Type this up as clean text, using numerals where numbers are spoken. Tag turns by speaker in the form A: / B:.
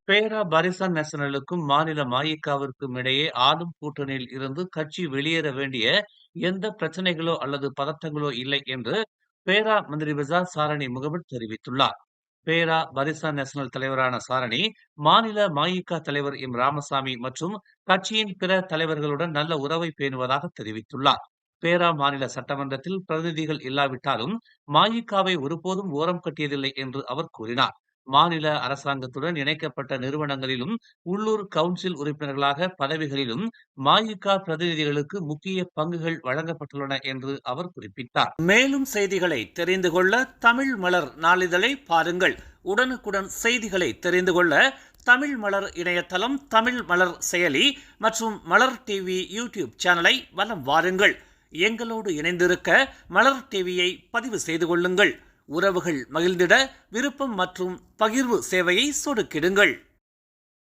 A: பேரா பரிசான் நேஷனலுக்கும் மாநில மஇகவிற்கும் இடையே ஆளும் கூட்டணியில் இருந்து கட்சி வெளியேற வேண்டிய எந்த பிரச்சனைகளோ அல்லது பதட்டங்களோ இல்லை என்று பேரா மந்திரி விசால் சாரணி முகமது தெரிவித்துள்ளார். பேரா பரிசான் நேஷனல் தலைவரான சாரணி மாநில மஇக தலைவர் எம் ராமசாமி மற்றும் கட்சியின் பிற தலைவர்களுடன் நல்ல உறவை பேணுவதாக தெரிவித்துள்ளார். பேரா மாநில சட்டமன்றத்தில் பிரதிநிதிகள் இல்லாவிட்டாலும் மஇகவை ஒருபோதும் ஓரம் கட்டியதில்லை என்று அவர் கூறினார். மாநில அரசாங்கத்துடன் இணைக்கப்பட்ட நிறுவனங்களிலும் உள்ளூர் கவுன்சில் உறுப்பினர்களாக பதவிகளிலும் மஇக பிரதிநிதிகளுக்கு முக்கிய பங்குகள் வழங்கப்பட்டுள்ளன என்று அவர் குறிப்பிட்டார். மேலும் செய்திகளை தெரிந்து கொள்ள தமிழ் மலர் நாளிதழை பாருங்கள். உடனுக்குடன் செய்திகளை தெரிந்து கொள்ள தமிழ் மலர் இணையதளம், தமிழ் மலர் செயலி மற்றும் மலர் டிவி யூடியூப் சேனலை வலம் வாருங்கள். எங்களோடு இணைந்திருக்க மலர் டிவியை பதிவு செய்து கொள்ளுங்கள். உறவுகள் மகிழ்ந்திட விருப்பம் மற்றும் பகிர்வு சேவையை சொடுக்கிடுங்கள்.